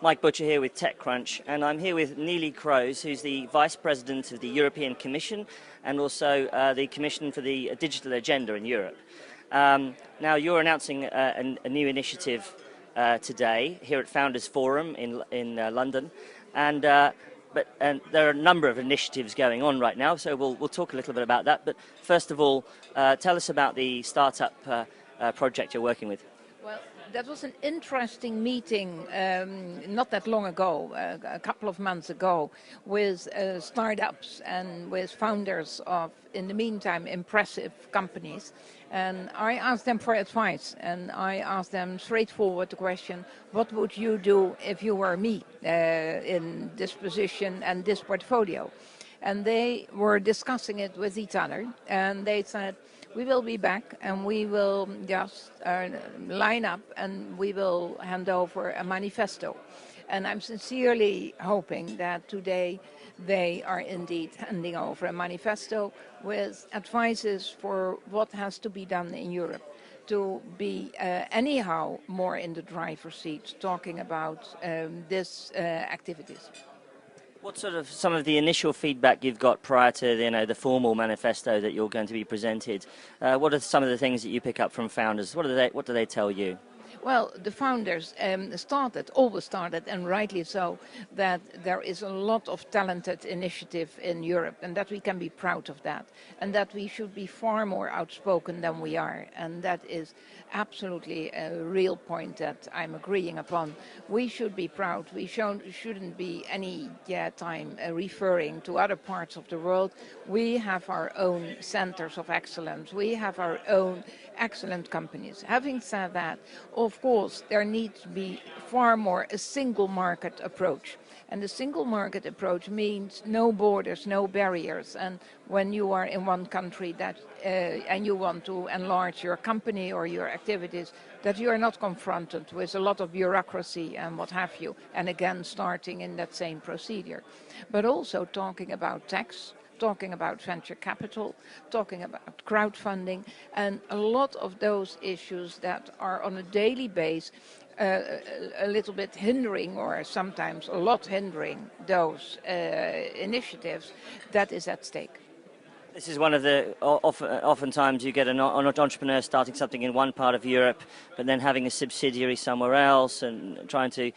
Mike Butcher here with TechCrunch, and I'm here with Neelie Kroes, who's the Vice President of the European Commission and also the Commission for the Digital Agenda in Europe. Now, you're announcing a new initiative today here at Founders Forum in London, and there are a number of initiatives going on right now, so we'll talk a little bit about that. But first of all, tell us about the startup project you're working with. Well, that was an interesting meeting not that long ago, a couple of months ago, with startups and with founders of, in the meantime, impressive companies. And I asked them for advice, and I asked them straightforward the question, what would you do if you were me in this position and this portfolio? And they were discussing it with each other, and they said, we will be back and we will just line up and we will hand over a manifesto. And I'm sincerely hoping that today they are indeed handing over a manifesto with advices for what has to be done in Europe to be anyhow more in the driver's seat talking about these activities. What sort of some of the initial feedback you've got prior to the formal manifesto that you're going to be presented? What are some of the things that you pick up from founders? What do they tell you? Well, the founders always started, and rightly so, that there is a lot of talented initiative in Europe and that we can be proud of that and that we should be far more outspoken than we are. And that is absolutely a real point that I'm agreeing upon. We should be proud. We shouldn't be any time referring to other parts of the world. We have our own centers of excellence. We have our own excellent companies. Having said that, of course, there needs to be far more a single market approach. And the single market approach means no borders, no barriers. And when you are in one country and you want to enlarge your company or your activities, that you are not confronted with a lot of bureaucracy and what have you, and again starting in that same procedure. But also talking about tax, talking about venture capital, talking about crowdfunding, and a lot of those issues that are on a daily basis a little bit hindering, or sometimes a lot hindering, those initiatives, that is at stake. This is one of the, oftentimes you get an entrepreneur starting something in one part of Europe, but then having a subsidiary somewhere else and trying to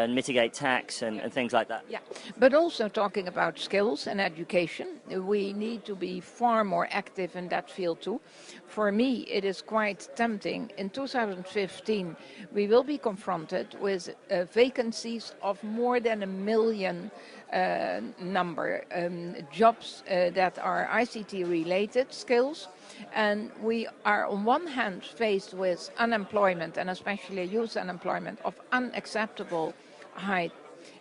mitigate tax and things like that. Yeah, but also talking about skills and education. We need to be far more active in that field too. For me, it is quite tempting. In 2015, we will be confronted with vacancies of more than 1 million jobs that are ICT-related skills, and we are on one hand faced with unemployment, and especially youth unemployment, of unacceptable height,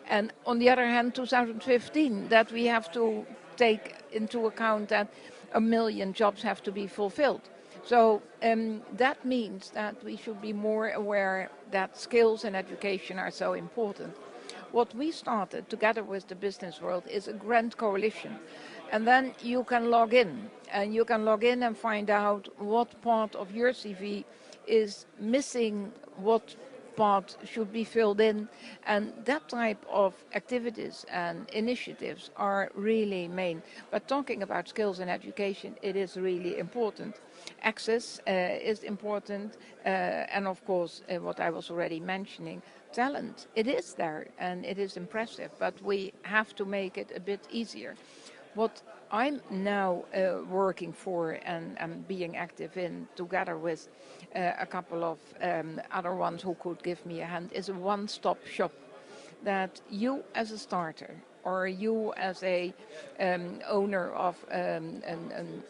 and on the other hand 2015 that we have to take into account that 1 million jobs have to be fulfilled. So that means that we should be more aware that skills and education are so important. What we started together with the business world is a grand coalition. And then you can log in, and you can log in and find out what part of your CV is missing, what part should be filled in. And that type of activities and initiatives are really main. But talking about skills and education, it is really important. Access is important, and of course, what I was already mentioning, talent. It is there and it is impressive, but we have to make it a bit easier. What I'm now working for and being active in, together with a couple of other ones who could give me a hand, is a one-stop shop that you as a starter or you as a owner of a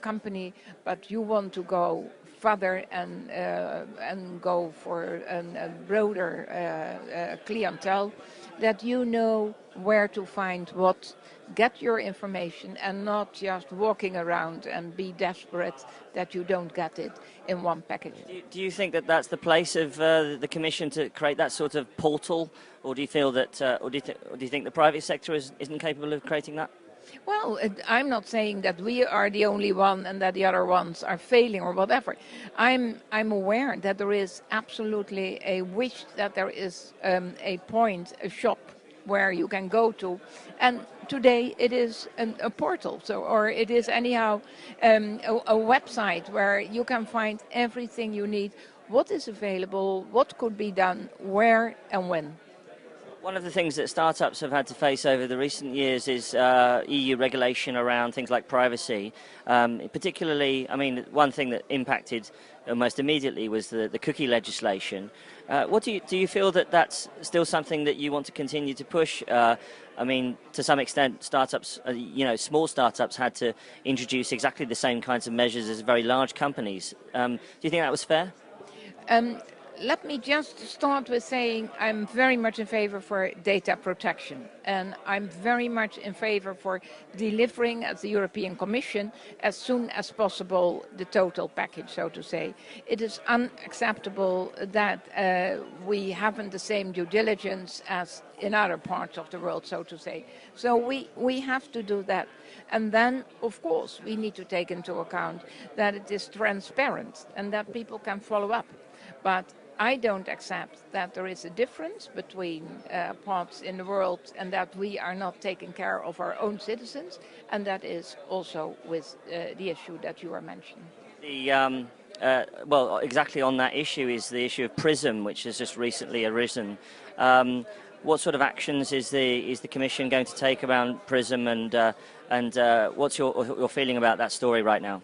company, but you want to go further and go for a broader clientele, that you know where to find what, get your information and not just walking around and be desperate that you don't get it in one package. Do you think that that's the place of the Commission to create that sort of portal, or do you feel that, or do you think the private sector isn't capable of creating that? Well, I'm not saying that we are the only one and that the other ones are failing or whatever. I'm aware that there is absolutely a wish that there is a point, a shop where you can go to, and today it is a portal, so or it is anyhow a website where you can find everything you need, what is available, what could be done, where and when. One of the things that startups have had to face over the recent years is EU regulation around things like privacy. Particularly, I mean, one thing that impacted almost immediately was the cookie legislation. What do you feel that that's still something that you want to continue to push? I mean, to some extent, startups, small startups had to introduce exactly the same kinds of measures as very large companies. Do you think that was fair? Let me just start with saying I'm very much in favor for data protection, and I'm very much in favor for delivering as the European Commission as soon as possible the total package, so to say. It is unacceptable that we haven't the same due diligence as in other parts of the world, so to say. So we have to do that. And then, of course, we need to take into account that it is transparent and that people can follow up. But I don't accept that there is a difference between parts in the world and that we are not taking care of our own citizens, and that is also with the issue that you are mentioning. Well, exactly on that issue is the issue of PRISM, which has just recently arisen. What sort of actions is the Commission going to take around PRISM, and what's your feeling about that story right now?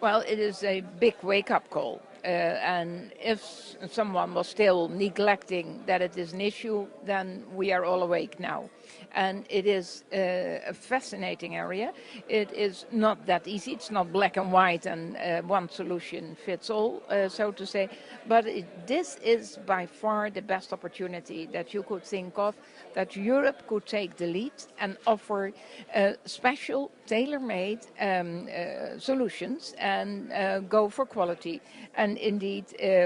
Well, it is a big wake-up call. And if someone was still neglecting that it is an issue, then we are all awake now. And it is a fascinating area. It is not that easy. It's not black and white and one solution fits all, so to say. But this is by far the best opportunity that you could think of, that Europe could take the lead and offer special, tailor-made solutions and go for quality. And indeed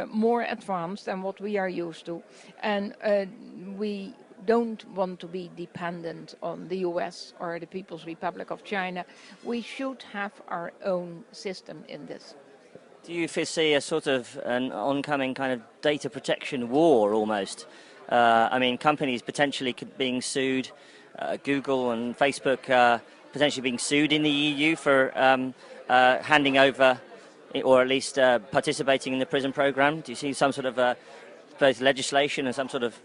more advanced than what we are used to. And we don't want to be dependent on the US or the People's Republic of China. We should have our own system in this. Do you foresee a sort of an oncoming kind of data protection war almost? I mean, companies potentially being sued, Google and Facebook potentially being sued in the EU for handing over or at least participating in the PRISM program? Do you see some sort of both legislation and some sort of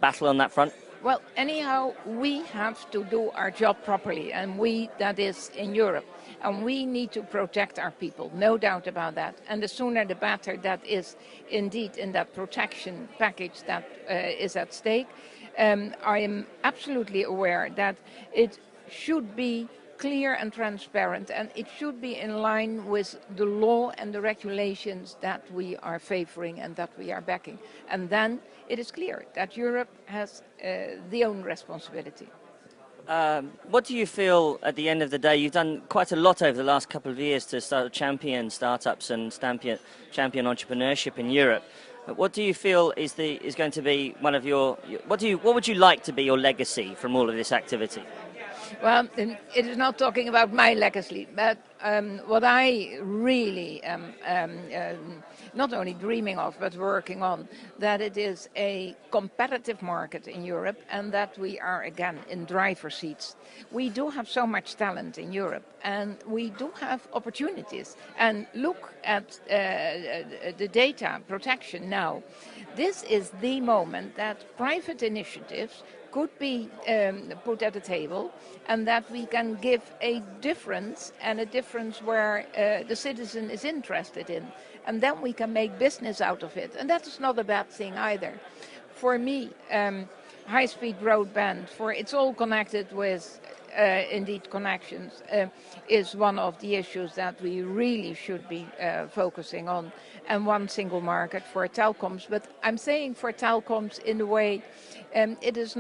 battle on that front? Well, anyhow, we have to do our job properly, and that is in Europe. And we need to protect our people, no doubt about that. And the sooner the better that is indeed in that protection package that is at stake. I am absolutely aware that it should be clear and transparent, and it should be in line with the law and the regulations that we are favoring and that we are backing. And then it is clear that Europe has the own responsibility. What do you feel at the end of the day? You've done quite a lot over the last couple of years to champion startups and champion entrepreneurship in Europe. What do you feel is going to be one of what would you like to be your legacy from all of this activity? Well, it is not talking about my legacy, but what I really am not only dreaming of, but working on, that it is a competitive market in Europe and that we are again in driver's seats. We do have so much talent in Europe and we do have opportunities. And look at the data protection now. This is the moment that private initiatives could be put at the table, and that we can give a difference, and a difference where the citizen is interested in, and then we can make business out of it, and that is not a bad thing either. For me, high-speed broadband, for it's all connected with indeed connections, is one of the issues that we really should be focusing on, and one single market for telecoms. But I'm saying for telecoms in a way, it is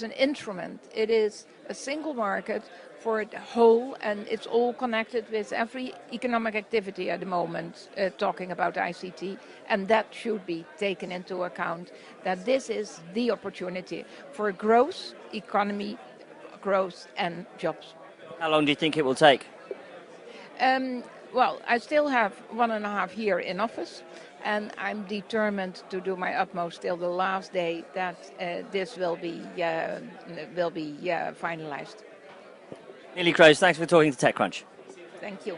an instrument. It is a single market for the whole, and it's all connected with every economic activity at the moment, talking about ICT, and that should be taken into account, that this is the opportunity for growth, economy, growth and jobs. How long do you think it will take? Well, I still have 1.5 years in office, and I'm determined to do my utmost till the last day that this will be finalized. Neelie Kroes, thanks for talking to TechCrunch. Thank you.